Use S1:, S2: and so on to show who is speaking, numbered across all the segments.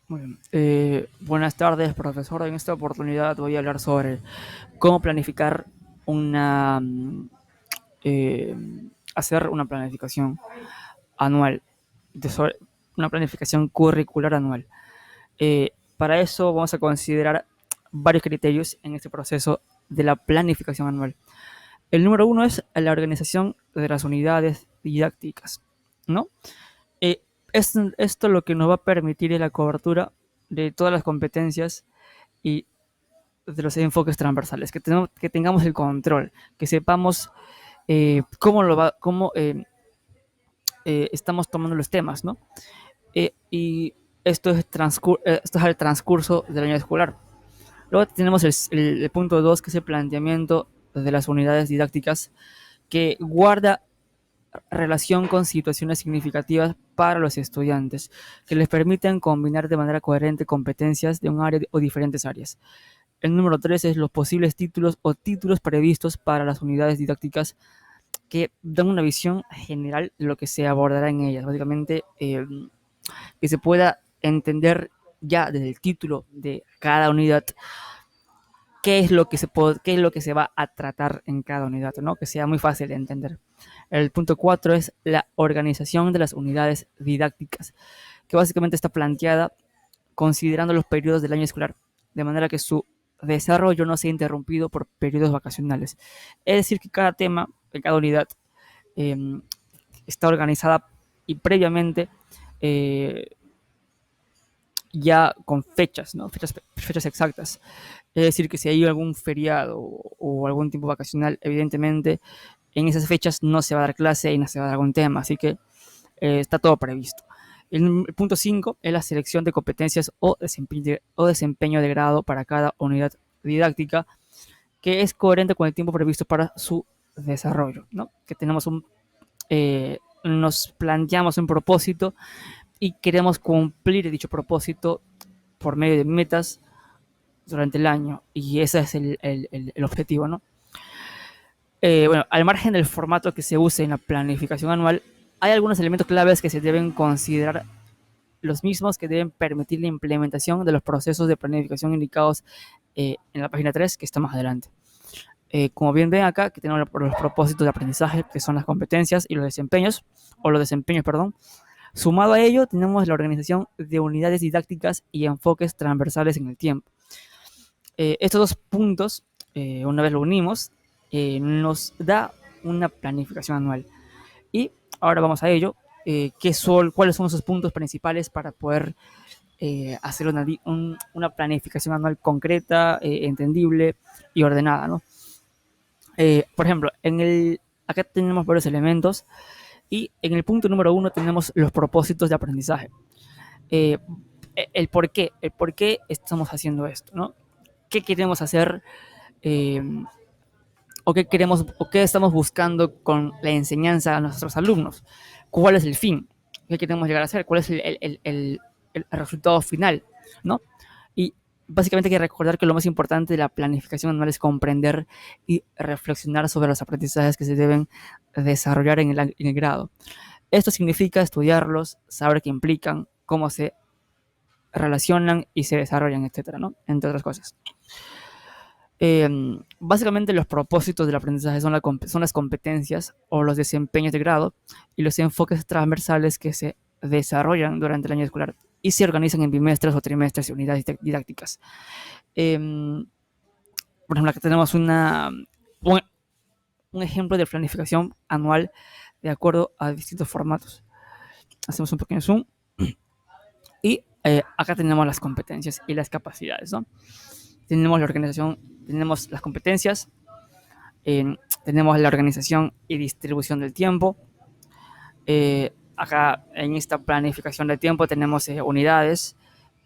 S1: Muy bien. Buenas tardes, profesor. En esta oportunidad voy a hablar sobre cómo planificar una, eh, hacer una planificación anual, una planificación curricular anual. Para eso vamos a considerar varios criterios en este proceso de la planificación anual. El número uno es la organización de las unidades didácticas, ¿no? Eh, esto lo que nos va a permitir es la cobertura de todas las competencias y de los enfoques transversales, que tengamos el control, que sepamos cómo estamos tomando los temas, ¿no? Y esto es el transcurso del año escolar. Luego tenemos el punto 2, que es el planteamiento de las unidades didácticas, que guarda relación con situaciones significativas para los estudiantes, que les permiten combinar de manera coherente competencias de un área o diferentes áreas. El número 3 es los posibles títulos o títulos previstos para las unidades didácticas, que dan una visión general de lo que se abordará en ellas. Básicamente, que se pueda entender ya desde el título de cada unidad qué es lo que se va a tratar en cada unidad, ¿no? Que sea muy fácil de entender. El punto 4 es la organización de las unidades didácticas, que básicamente está planteada considerando los periodos del año escolar, de manera que su desarrollo no sea interrumpido por periodos vacacionales. Es decir, que cada tema de cada unidad eh, está organizada y previamente eh, ya con fechas, ¿no? Fechas exactas. Es decir, que si hay algún feriado o algún tiempo vacacional, evidentemente en esas fechas no se va a dar clase y no se va a dar algún tema, así que está todo previsto. El punto 5 es la selección de competencias o desempeño de grado para cada unidad didáctica, que es coherente con el tiempo previsto para su desarrollo, ¿no? Que nos planteamos un propósito y queremos cumplir dicho propósito por medio de metas durante el año, y ese es el objetivo, ¿no? Bueno, al margen del formato que se use en la planificación anual, hay algunos elementos claves que se deben considerar, los mismos que deben permitir la implementación de los procesos de planificación indicados en la página 3, que está más adelante. Como bien ven acá, que tenemos los propósitos de aprendizaje, que son las competencias y los desempeños, o los desempeños, perdón. Sumado a ello, tenemos la organización de unidades didácticas y enfoques transversales en el tiempo. Estos dos puntos, una vez lo unimos, nos da una planificación anual. Y ahora vamos a ello. ¿Cuáles son esos puntos principales para poder hacer una planificación anual concreta, entendible y ordenada, ¿no? Por ejemplo, acá tenemos varios elementos, y en el punto número uno tenemos los propósitos de aprendizaje. Eh, el por qué estamos haciendo esto, ¿no? ¿Qué queremos hacer? Eh, o qué estamos buscando con la enseñanza a nuestros alumnos? ¿Cuál es el fin? ¿Qué queremos llegar a hacer? ¿Cuál es el resultado final? ¿No? Y básicamente hay que recordar que lo más importante de la planificación anual es comprender y reflexionar sobre los aprendizajes que se deben desarrollar en el grado. Esto significa estudiarlos, saber qué implican, cómo se relacionan y se desarrollan, etcétera, ¿no? Entre otras cosas. Eh, Básicamente los propósitos del aprendizaje son las competencias o los desempeños de grado y los enfoques transversales que se desarrollan durante el año escolar y se organizan en bimestres o trimestres y unidades didácticas. Eh, por ejemplo, acá tenemos un ejemplo de planificación anual de acuerdo a distintos formatos. Hacemos un pequeño zoom y acá tenemos las competencias y las capacidades, ¿no? Tenemos la organización, tenemos las competencias, tenemos la organización y distribución del tiempo. Acá en esta planificación del tiempo tenemos unidades,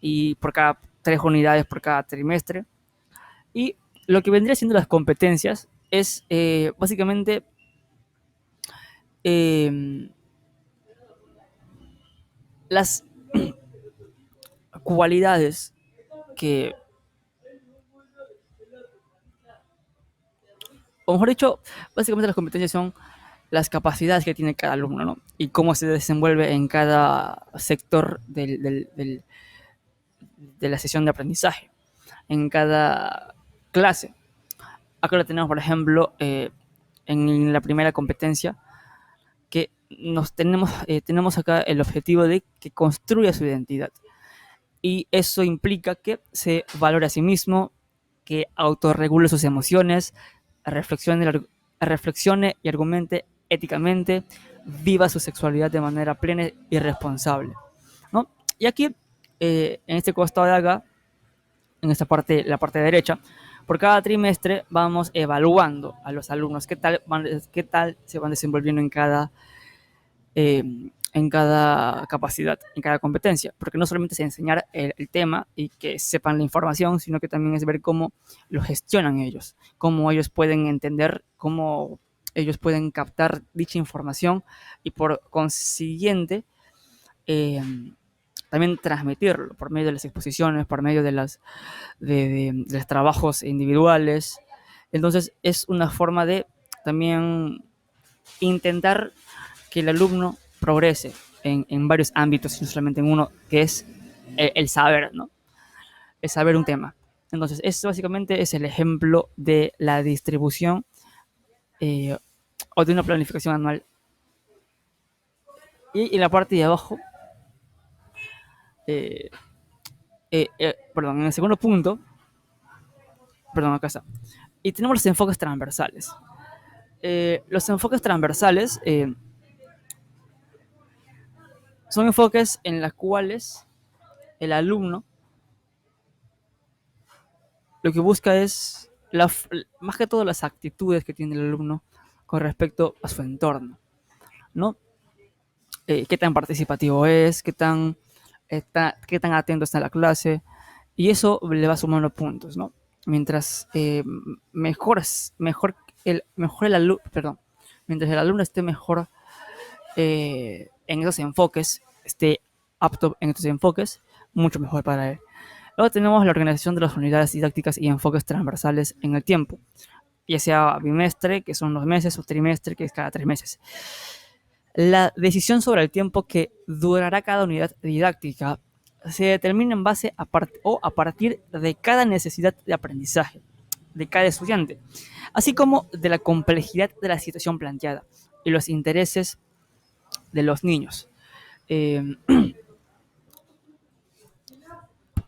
S1: y por cada 3 unidades por cada trimestre. Y lo que vendría siendo las competencias es básicamente eh, las cualidades que, o mejor dicho, básicamente las competencias son las capacidades que tiene cada alumno, ¿no? Y cómo se desenvuelve en cada sector de la sesión de aprendizaje, en cada clase. Acá lo tenemos, por ejemplo, en la primera competencia, que tenemos acá el objetivo de que construya su identidad. Y eso implica que se valore a sí mismo, que autorregule sus emociones, reflexione y argumente éticamente, viva su sexualidad de manera plena y responsable, ¿no? Y aquí, en este costado de acá, en esta parte, la parte derecha, por cada trimestre vamos evaluando a los alumnos qué tal se van desenvolviendo en cada capacidad, en cada competencia, porque no solamente es enseñar el tema y que sepan la información, sino que también es ver cómo lo gestionan ellos, cómo ellos pueden entender, cómo ellos pueden captar dicha información y por consiguiente eh, también transmitirlo por medio de las exposiciones, por medio de los trabajos individuales. Entonces es una forma de también intentar que el alumno progrese en varios ámbitos, y no solamente en uno, que es el saber, ¿no? El saber un tema. Entonces, esto básicamente es el ejemplo de la distribución o de una planificación anual. Y en la parte de abajo, eh, perdón, en el segundo punto, perdón, acá está. Y tenemos los enfoques transversales. Los enfoques transversales son enfoques en los cuales el alumno lo que busca es más que todo las actitudes que tiene el alumno con respecto a su entorno, ¿no? Qué tan participativo es, qué tan atento está a la clase, y eso le va sumando puntos, ¿no? Mientras mejor el alumno, perdón, mientras el alumno esté mejor en esos enfoques, esté apto en estos enfoques, mucho mejor para él. Luego tenemos la organización de las unidades didácticas y enfoques transversales en el tiempo, ya sea bimestre, que son 2 meses, o trimestre, que es cada 3 meses. La decisión sobre el tiempo que durará cada unidad didáctica se determina en base a partir de cada necesidad de aprendizaje de cada estudiante, así como de la complejidad de la situación planteada y los intereses de los niños. Eh,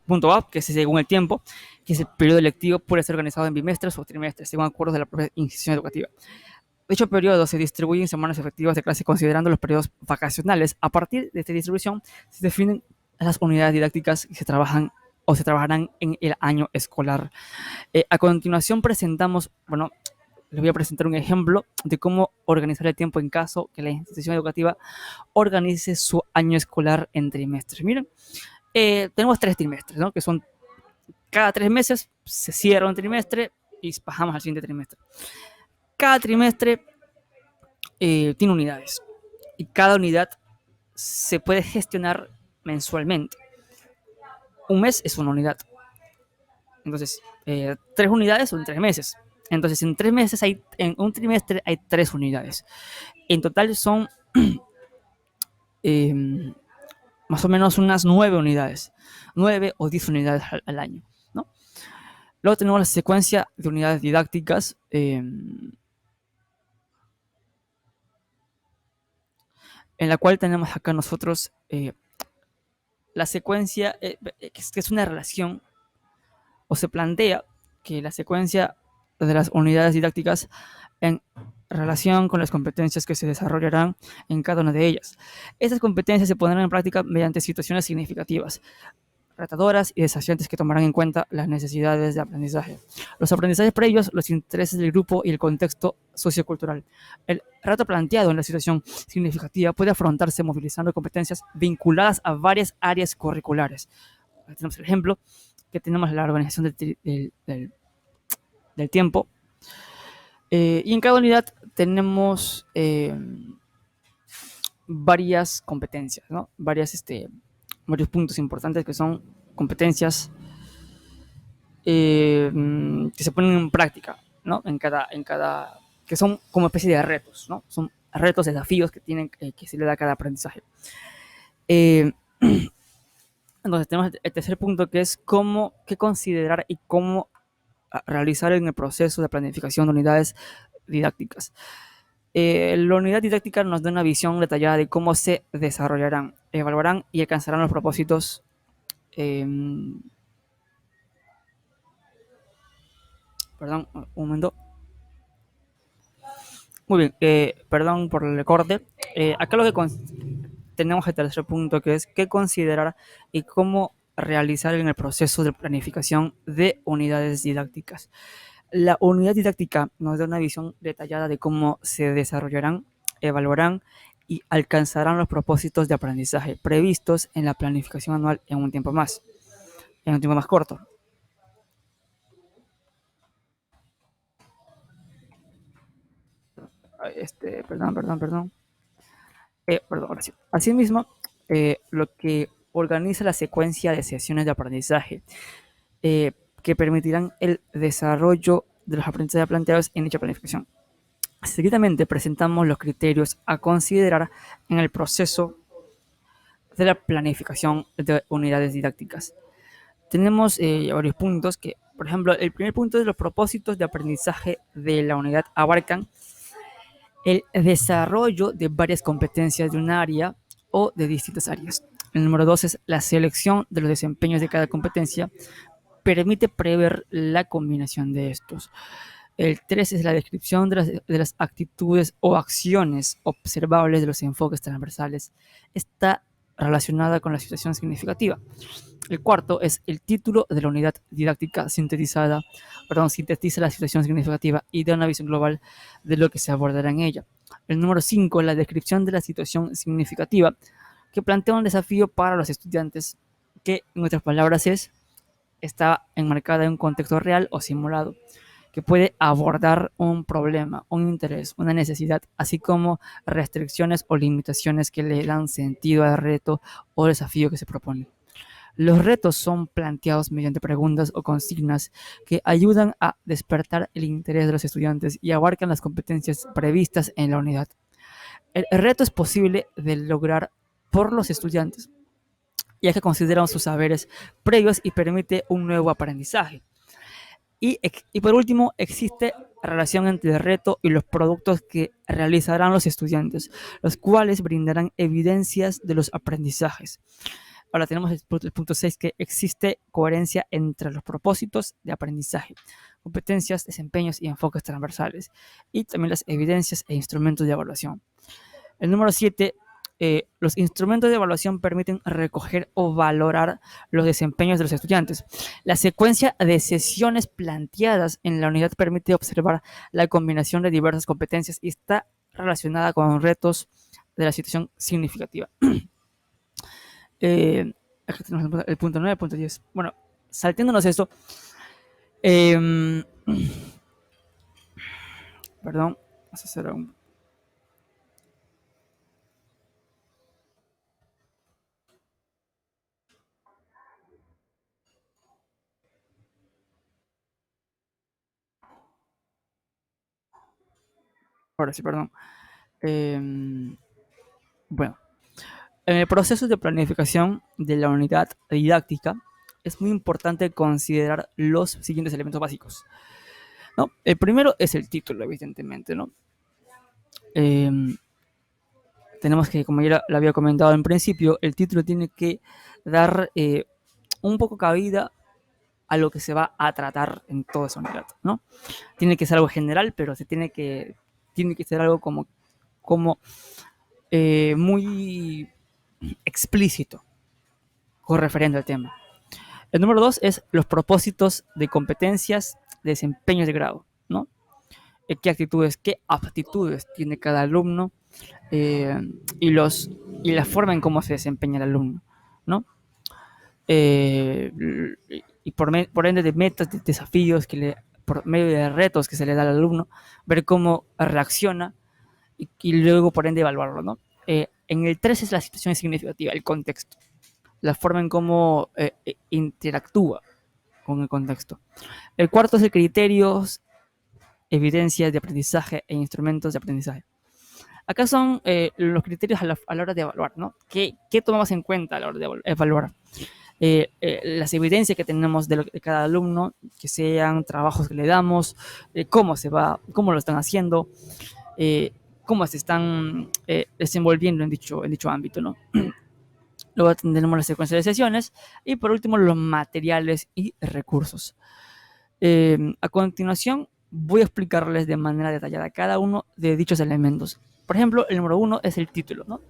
S1: punto A, que es según el tiempo, que es el periodo lectivo, puede ser organizado en bimestres o trimestres, según acuerdos de la propia institución educativa. Dicho periodo se distribuye en semanas efectivas de clase considerando los periodos vacacionales. A partir de esta distribución se definen las unidades didácticas que se trabajarán en el año escolar. A continuación presentamos, bueno, les voy a presentar un ejemplo de cómo organizar el tiempo en caso que la institución educativa organice su año escolar en trimestres. Miren, tenemos 3 trimestres, ¿no? Que son cada 3 meses se cierra un trimestre y pasamos al siguiente trimestre. Cada trimestre tiene unidades y cada unidad se puede gestionar mensualmente. Un mes es una unidad. Entonces, 3 unidades son 3 meses. Entonces, en un trimestre hay 3 unidades. En total son más o menos unas 9 unidades. 9 o 10 unidades al año, ¿no? Luego tenemos la secuencia de unidades didácticas. En la cual tenemos acá nosotros la secuencia, que es una relación, o se plantea que la secuencia de las unidades didácticas en relación con las competencias que se desarrollarán en cada una de ellas. Estas competencias se pondrán en práctica mediante situaciones significativas, retadoras y desafiantes que tomarán en cuenta las necesidades de aprendizaje, los aprendizajes previos, los intereses del grupo y el contexto sociocultural. El reto planteado en la situación significativa puede afrontarse movilizando competencias vinculadas a varias áreas curriculares. Aquí tenemos el ejemplo, que tenemos la organización del tiempo, y en cada unidad tenemos varias competencias, ¿no? Varios puntos importantes que son competencias que se ponen en práctica, ¿no? Que son como especie de retos, ¿no? Son retos, desafíos que se le da a cada aprendizaje. Entonces tenemos el tercer punto, que es qué considerar y cómo realizar en el proceso de planificación de unidades didácticas. La unidad didáctica nos da una visión detallada de cómo se desarrollarán, evaluarán y alcanzarán los propósitos. eh, Perdón, un momento. Muy bien, perdón por el corte. Acá lo que tenemos el tercer punto, que es qué considerar y cómo realizar en el proceso de planificación de unidades didácticas. La unidad didáctica nos da una visión detallada de cómo se desarrollarán, evaluarán y alcanzarán los propósitos de aprendizaje previstos en la planificación anual en un tiempo más corto. Perdón. Perdón, ahora sí. Asimismo, lo que organiza la secuencia de sesiones de aprendizaje eh, que permitirán el desarrollo de los aprendizajes planteados en dicha planificación. Seguidamente presentamos los criterios a considerar en el proceso de la planificación de unidades didácticas. Tenemos varios puntos que, por ejemplo, el primer punto es los propósitos de aprendizaje de la unidad abarcan el desarrollo de varias competencias de un área o de distintas áreas. El número dos es la selección de los desempeños de cada competencia, permite prever la combinación de estos. El 3 es la descripción de las actitudes o acciones observables de los enfoques transversales. Está relacionada con la situación significativa. El cuarto es el título de la unidad didáctica sintetiza la situación significativa y da una visión global de lo que se abordará en ella. El número 5 es la descripción de la situación significativa, que plantea un desafío para los estudiantes, que en otras palabras está enmarcada en un contexto real o simulado, que puede abordar un problema, un interés, una necesidad, así como restricciones o limitaciones que le dan sentido al reto o desafío que se propone. Los retos son planteados mediante preguntas o consignas que ayudan a despertar el interés de los estudiantes y abarcan las competencias previstas en la unidad. El reto es posible de lograr por los estudiantes, ya que consideran sus saberes previos y permite un nuevo aprendizaje. Y por último, existe relación entre el reto y los productos que realizarán los estudiantes, los cuales brindarán evidencias de los aprendizajes. Ahora tenemos el punto 6, que existe coherencia entre los propósitos de aprendizaje, competencias, desempeños y enfoques transversales, y también las evidencias e instrumentos de evaluación. El número 7, los instrumentos de evaluación permiten recoger o valorar los desempeños de los estudiantes. La secuencia de sesiones planteadas en la unidad permite observar la combinación de diversas competencias y está relacionada con retos de la situación significativa. Aquí tenemos el punto 9, el punto 10. Bueno, saltándonos esto, perdón, vamos a hacer un... Ahora sí, perdón. Bueno, en el proceso de planificación de la unidad didáctica es muy importante considerar los siguientes elementos básicos, ¿no? El primero es el título, evidentemente, ¿no? Tenemos que, como ya lo había comentado en principio, el título tiene que dar un poco cabida a lo que se va a tratar en toda esa unidad, ¿no? Tiene que ser algo general, pero tiene que ser algo como muy explícito con referente al tema. El número 2 es los propósitos de competencias, de desempeños de grado, ¿no? ¿Qué actitudes, qué aptitudes tiene cada alumno eh, y, los, y la forma en cómo se desempeña el alumno, ¿no? Eh, y por ende de metas, de desafíos, por medio de retos que se le da al alumno, ver cómo reacciona y luego por ende evaluarlo, ¿no? En el 3 es la situación significativa, el contexto, la forma en cómo interactúa con el contexto. El cuarto es el criterios, evidencias de aprendizaje e instrumentos de aprendizaje. Acá son los criterios a la hora de evaluar, ¿no? ¿Qué tomamos en cuenta a la hora de evaluar? las evidencias que tenemos de cada alumno, que sean trabajos que le damos, cómo lo están haciendo, eh, cómo se están desenvolviendo en dicho ámbito, ¿no? Luego tenemos la secuencia de sesiones y por último los materiales y recursos. A continuación voy a explicarles de manera detallada cada uno de dichos elementos. Por ejemplo, el número 1 es el título, ¿no?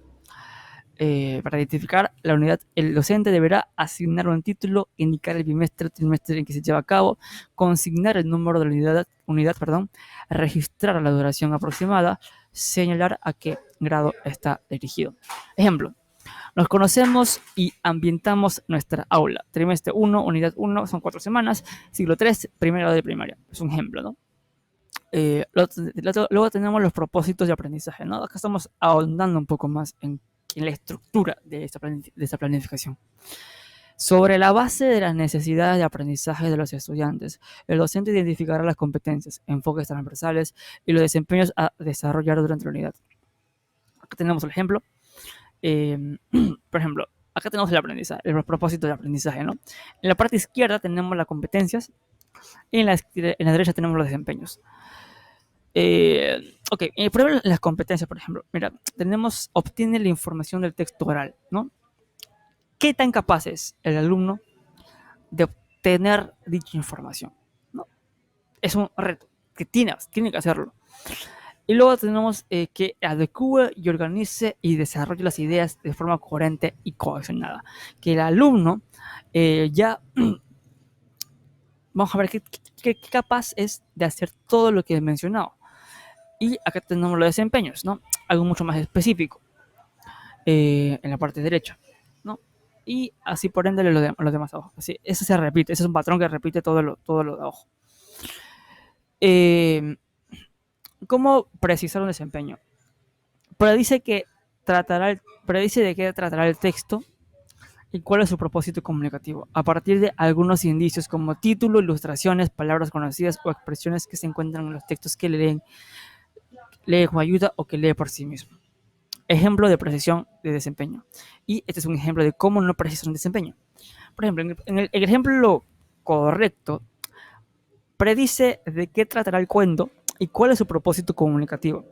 S1: Para identificar la unidad, el docente deberá asignar un título, indicar el bimestre o trimestre en que se lleva a cabo, consignar el número de la unidad, registrar la duración aproximada, señalar a qué grado está dirigido. Ejemplo, nos conocemos y ambientamos nuestra aula. Trimestre 1, unidad 1, son 4 semanas. Siglo 3, primer grado de primaria. Es un ejemplo, ¿no? Luego tenemos los propósitos de aprendizaje, ¿no? Acá estamos ahondando un poco más en la estructura de esta planificación. Sobre la base de las necesidades de aprendizaje de los estudiantes, el docente identificará las competencias, enfoques transversales y los desempeños a desarrollar durante la unidad. Acá tenemos el ejemplo. Por ejemplo, acá tenemos el aprendizaje, el propósito de aprendizaje, ¿no? En la parte izquierda tenemos las competencias y en la derecha tenemos los desempeños. Ok, prueba las competencias, por ejemplo. Mira, obtiene la información del texto oral, ¿no? ¿Qué tan capaz es el alumno de obtener dicha información? ¿No? Es un reto que tiene que hacerlo. Y luego tenemos que adecue y organice y desarrolle las ideas de forma coherente y cohesionada. Que el alumno ya, vamos a ver qué capaz es de hacer todo lo que he mencionado. Y acá tenemos los desempeños, ¿no? Algo mucho más específico en la parte derecha, ¿no? Y así por ende los demás abajo. Así, eso se repite, ese es un patrón que repite todo lo de abajo. ¿Cómo precisar un desempeño? Predice de qué tratará el texto y cuál es su propósito comunicativo, a partir de algunos indicios como título, ilustraciones, palabras conocidas o expresiones que se encuentran en los textos que lee con ayuda o que lee por sí mismo. Ejemplo de precisión de desempeño. Y este es un ejemplo de cómo no precisar un desempeño. Por ejemplo, en el ejemplo correcto, predice de qué tratará el cuento y cuál es su propósito comunicativo,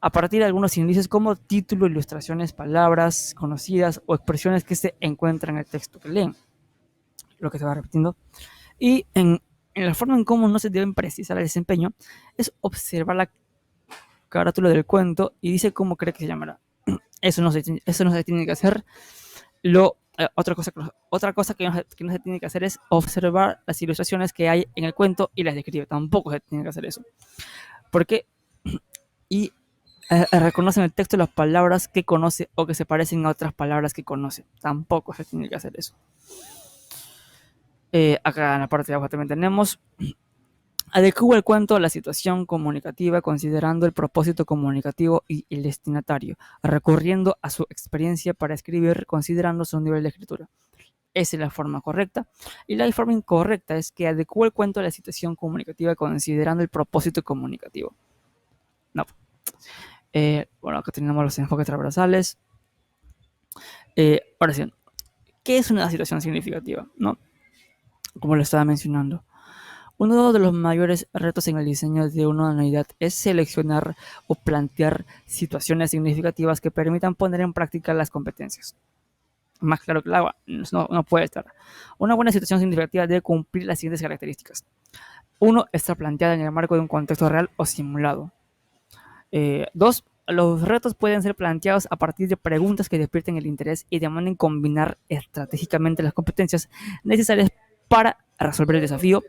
S1: a partir de algunos indicios como título, ilustraciones, palabras conocidas o expresiones que se encuentran en el texto que leen, lo que se va repitiendo. Y en la forma en cómo no se deben precisar el desempeño es observar la carátula del cuento y dice cómo cree que se llamará. Eso no se tiene que hacer. Otra cosa que no se tiene que hacer es observar las ilustraciones que hay en el cuento y las describe. Tampoco se tiene que hacer eso. Porque y reconoce en el texto las palabras que conoce o que se parecen a otras palabras que conoce. Tampoco se tiene que hacer eso. Acá en la parte de abajo también tenemos: adecua el cuento a la situación comunicativa considerando el propósito comunicativo y el destinatario, recurriendo a su experiencia para escribir considerando su nivel de escritura. Esa es la forma correcta. Y la forma incorrecta es que adecua el cuento a la situación comunicativa considerando el propósito comunicativo. No. Bueno, acá tenemos los enfoques transversales. Ahora sí, ¿qué es una situación significativa? ¿No? Como lo estaba mencionando. Uno de los mayores retos en el diseño de una unidad es seleccionar o plantear situaciones significativas que permitan poner en práctica las competencias. Más claro que el agua, no puede estar. Una buena situación significativa debe cumplir las siguientes características. 1. Está planteada en el marco de un contexto real o simulado. 2. Los retos pueden ser planteados a partir de preguntas que despierten el interés y demanden combinar estratégicamente las competencias necesarias para resolver el desafío.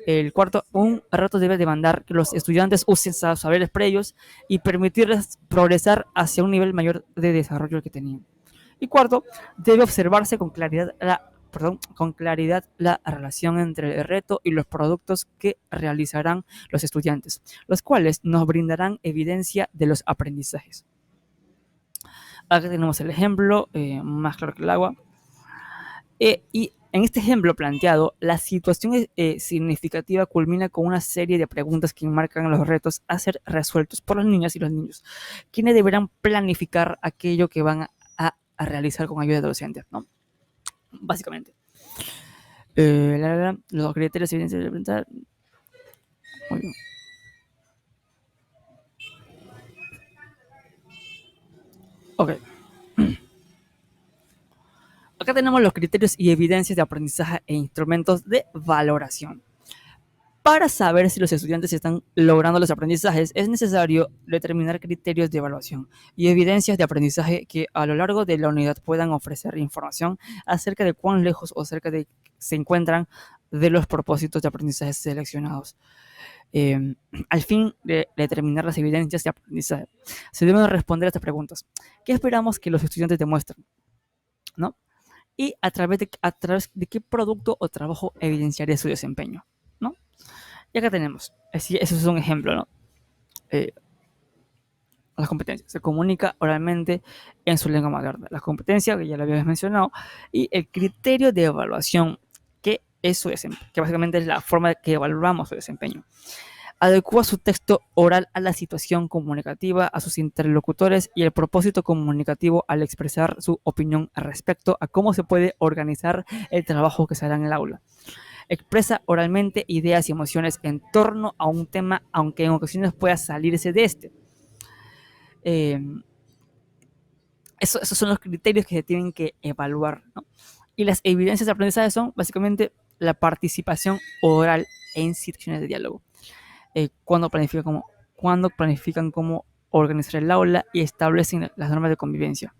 S1: El cuarto, un reto debe demandar que los estudiantes usen saberes previos y permitirles progresar hacia un nivel mayor de desarrollo que tenían. Y cuarto, debe observarse con claridad la relación entre el reto y los productos que realizarán los estudiantes, los cuales nos brindarán evidencia de los aprendizajes. Acá tenemos el ejemplo, más claro que el agua. Y en este ejemplo planteado, la situación significativa culmina con una serie de preguntas que enmarcan los retos a ser resueltos por las niñas y los niños, quienes deberán planificar aquello que van a realizar con ayuda de docentes, ¿no? Básicamente. Los criterios y evidencias de aprendizaje. Muy bien. Ok. Acá tenemos los criterios y evidencias de aprendizaje e instrumentos de valoración. Para saber si los estudiantes están logrando los aprendizajes, es necesario determinar criterios de evaluación y evidencias de aprendizaje que a lo largo de la unidad puedan ofrecer información acerca de cuán lejos o cerca de se encuentran de los propósitos de aprendizaje seleccionados. Al fin de determinar las evidencias de aprendizaje, se deben responder a estas preguntas. ¿Qué esperamos que los estudiantes demuestren? ¿No? Y a través de qué producto o trabajo evidenciaría su desempeño, ¿no? Y acá tenemos, eso es un ejemplo, ¿no? Eh, las competencias. Se comunica oralmente en su lengua materna. Las competencias, que ya lo habíamos mencionado, y el criterio de evaluación, que es su desempeño, que básicamente es la forma que evaluamos su desempeño. Adecua su texto oral a la situación comunicativa, a sus interlocutores y el propósito comunicativo al expresar su opinión respecto a cómo se puede organizar el trabajo que se hará en el aula. Expresa oralmente ideas y emociones en torno a un tema, aunque en ocasiones pueda salirse de este. Eh, esos son los criterios que se tienen que evaluar, ¿no? Y las evidencias de aprendizaje son básicamente la participación oral en situaciones de diálogo. Cuando planifican cómo organizar el aula y establecen las normas de convivencia.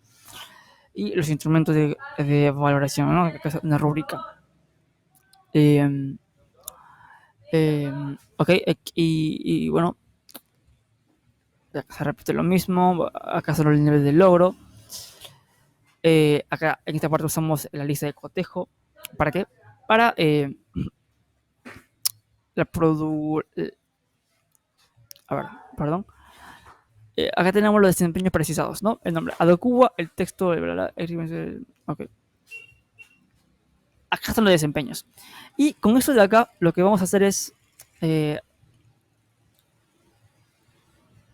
S1: Y los instrumentos de valoración, ¿no? Que es una rúbrica. Eh, ok, y bueno, acá se repite lo mismo, acá son los niveles de logro. Acá en esta parte usamos la lista de cotejo. ¿Para qué? Para la produ... A ver, perdón. Acá tenemos los desempeños precisados, ¿no? El nombre adecuada, el texto, ok. Acá están los desempeños. Y con esto de acá, lo que vamos a hacer es, eh,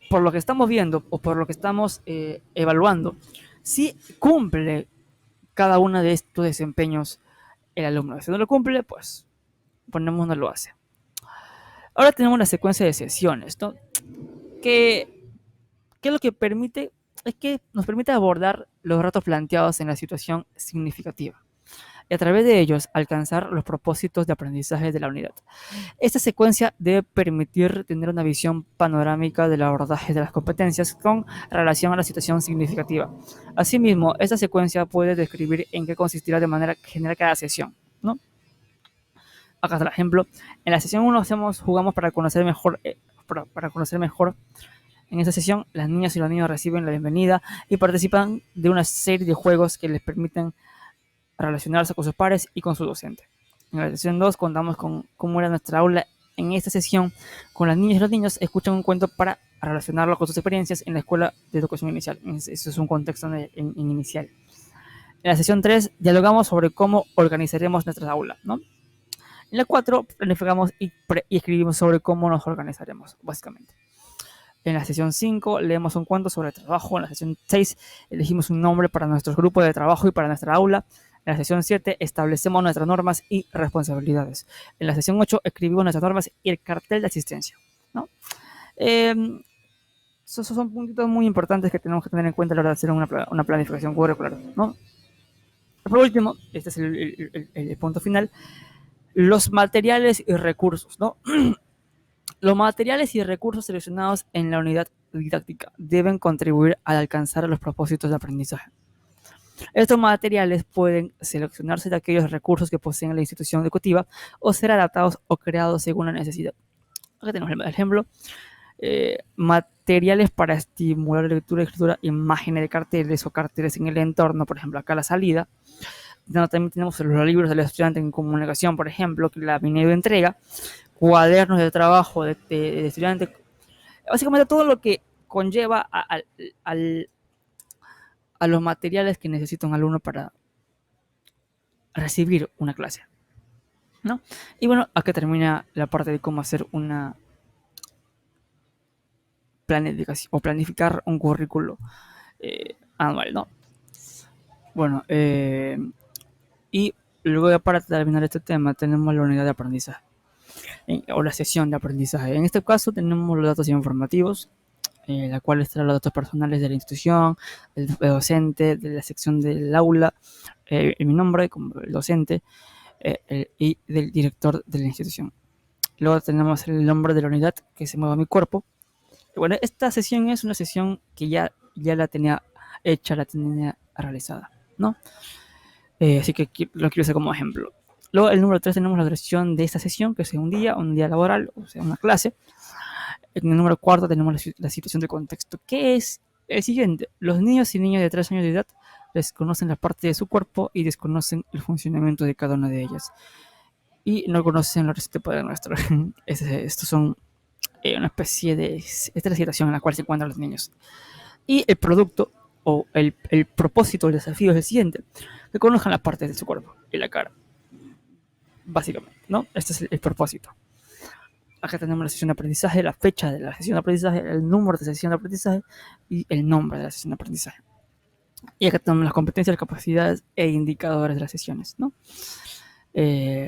S1: por lo que estamos viendo o por lo que estamos evaluando, si cumple cada uno de estos desempeños el alumno. Si no lo cumple, pues ponemos no lo hace. Ahora tenemos una secuencia de sesiones, ¿no? Que lo que permite es que nos permite abordar los retos planteados en la situación significativa y a través de ellos alcanzar los propósitos de aprendizaje de la unidad. Esta secuencia debe permitir tener una visión panorámica del abordaje de las competencias con relación a la situación significativa. Asimismo, esta secuencia puede describir en qué consistirá de manera general cada sesión, ¿no? Acá está el ejemplo. En la sesión 1 jugamos para conocer mejor, En esta sesión, las niñas y los niños reciben la bienvenida y participan de una serie de juegos que les permiten relacionarse con sus pares y con su docente. En la sesión 2 contamos con cómo era nuestra aula en esta sesión. Con las niñas y los niños escuchan un cuento para relacionarlo con sus experiencias en la escuela de educación inicial. Eso es un contexto en inicial. En la sesión 3 dialogamos sobre cómo organizaremos nuestra aula, ¿no? En la 4 planificamos y escribimos sobre cómo nos organizaremos, básicamente. En la sesión 5 leemos un cuento sobre el trabajo. En la sesión 6 elegimos un nombre para nuestro grupo de trabajo y para nuestra aula. En la sesión 7 establecemos nuestras normas y responsabilidades. En la sesión 8 escribimos nuestras normas y el cartel de asistencia, ¿no? Esos son puntos muy importantes que tenemos que tener en cuenta a la hora de hacer una planificación curricular, ¿no? Por último, este es el punto final, los materiales y recursos, ¿no? Los materiales y recursos seleccionados en la unidad didáctica deben contribuir al alcanzar los propósitos de aprendizaje. Estos materiales pueden seleccionarse de aquellos recursos que poseen la institución educativa o ser adaptados o creados según la necesidad. Aquí tenemos el ejemplo. Materiales para estimular la lectura, escritura, imágenes de carteles o carteles en el entorno, por ejemplo, acá la salida. También tenemos los libros del estudiante en comunicación, por ejemplo, que la Minedo entrega, cuadernos de trabajo de estudiante, básicamente todo lo que conlleva a los materiales que necesita un alumno para recibir una clase, ¿no? Y bueno, acá termina la parte de cómo hacer una planificación o planificar un currículo anual, ¿no? Bueno, y Luego, ya para terminar este tema, tenemos la unidad de aprendizaje o la sesión de aprendizaje. En este caso tenemos los datos informativos, la cual extrae los datos personales de la institución, el docente, de la sección del aula, mi nombre como el docente, y del director de la institución. Luego tenemos el nombre de la unidad que se mueve a mi cuerpo. Y bueno, esta sesión es una sesión que ya la tenía hecha, la tenía realizada, ¿no? Así que lo quiero usar como ejemplo. Luego, el número 3 tenemos la duración de esta sesión, que es un día laboral, o sea, una clase. En el número 4 tenemos la situación de contexto, que es el siguiente. Los niños y niñas de 3 años de edad desconocen la parte de su cuerpo y desconocen el funcionamiento de cada una de ellas. Y no conocen los receptores Padre Nuestro. Estos son una especie de... Esta es la situación en la cual se encuentran los niños. Y el producto o el propósito del desafío es el siguiente: que conozcan las partes de su cuerpo y la cara, básicamente, ¿no? Este es el propósito. Acá tenemos la sesión de aprendizaje, la fecha de la sesión de aprendizaje, el número de sesión de aprendizaje y el nombre de la sesión de aprendizaje. Y acá tenemos las competencias, las capacidades e indicadores de las sesiones, ¿no? En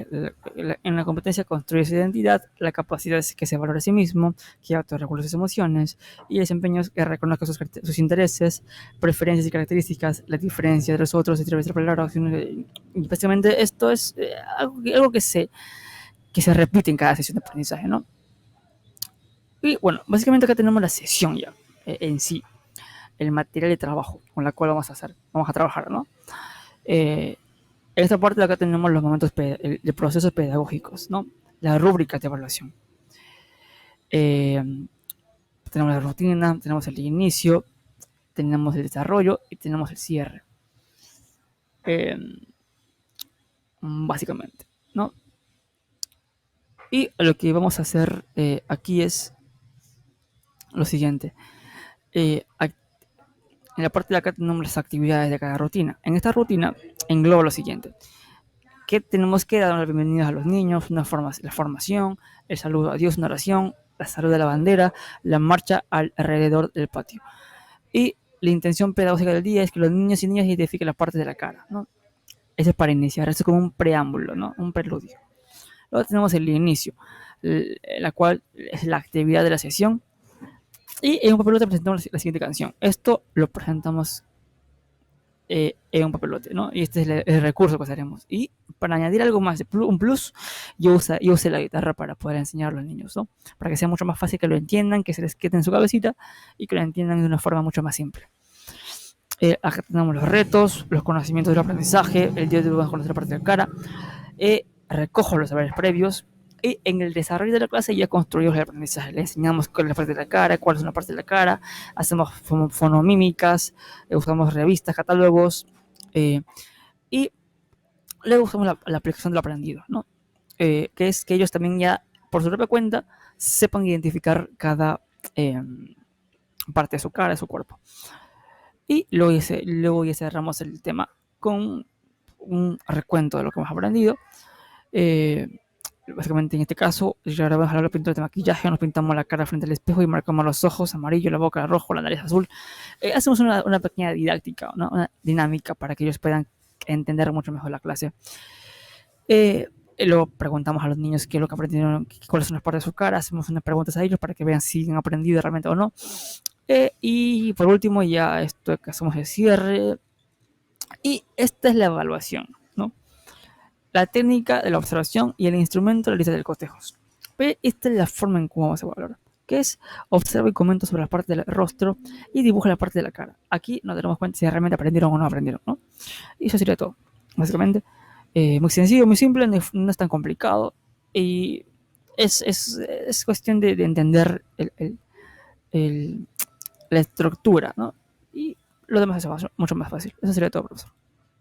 S1: la competencia construye su identidad, la capacidad es que se valore a sí mismo, que autorregule sus emociones, y el desempeño es que reconozca sus intereses, preferencias y características, la diferencia de los otros a través de la palabra. Y básicamente esto es algo que se repite en cada sesión de aprendizaje, ¿no? Y bueno, básicamente acá tenemos la sesión ya, en sí, el material de trabajo con la cual vamos a trabajar, ¿no? En esta parte de acá tenemos los momentos de procesos pedagógicos, ¿no? Las rúbricas de evaluación. Tenemos la rutina, tenemos el inicio, tenemos el desarrollo y tenemos el cierre. Básicamente, ¿no? Y lo que vamos a hacer aquí es lo siguiente. En la parte de acá tenemos las actividades de cada rutina. En esta rutina engloba lo siguiente: que tenemos que dar la bienvenida a los niños, la formación, el saludo a Dios, una oración, la salud de la bandera, la marcha alrededor del patio. Y la intención pedagógica del día es que los niños y niñas identifiquen la parte de la cara, ¿no? Eso es para iniciar, eso es como un preámbulo, ¿no? Un preludio. Luego tenemos el inicio, la cual es la actividad de la sesión. Y en un papelote presentamos la siguiente canción. Esto lo presentamos en un papelote, ¿no? Y este es el recurso que usaremos. Y para añadir algo más, un plus, yo usé la guitarra para poder enseñar a los niños, ¿no? Para que sea mucho más fácil que lo entiendan, que se les quede en su cabecita y que lo entiendan de una forma mucho más simple. Acá tenemos los retos, los conocimientos del aprendizaje, el día de hoy conocer la parte de la cara, recojo los saberes previos, y en el desarrollo de la clase ya construimos el aprendizaje. Le enseñamos cuál es la parte de la cara, cuál es una parte de la cara, hacemos fonomímicas, usamos revistas, catálogos, y luego usamos la aplicación de lo aprendido, ¿no? Que es que ellos también ya, por su propia cuenta, sepan identificar cada parte de su cara, de su cuerpo. Y luego ya cerramos el tema con un recuento de lo que hemos aprendido. Básicamente en este caso, ya grabamos la pintura de maquillaje, nos pintamos la cara frente al espejo y marcamos los ojos amarillo, la boca rojo, la nariz azul. Hacemos una pequeña didáctica, ¿no? Una dinámica para que ellos puedan entender mucho mejor la clase. Luego preguntamos a los niños qué es lo que aprendieron, cuáles son las partes de su cara, hacemos unas preguntas a ellos para que vean si han aprendido realmente o no. Y por último, ya esto que hacemos el cierre. Y esta es la evaluación, ¿no? La técnica de la observación y el instrumento de la lista de cotejos. Pero esta es la forma en cómo vamos a evaluar, que es observa y comenta sobre la parte del rostro y dibuja la parte de la cara. Aquí nos daremos cuenta si realmente aprendieron o no aprendieron, ¿no? Y eso sería todo, básicamente. Muy sencillo, muy simple, no es tan complicado y es cuestión de entender la estructura, ¿no? Y lo demás es mucho más fácil. Eso sería todo, profesor.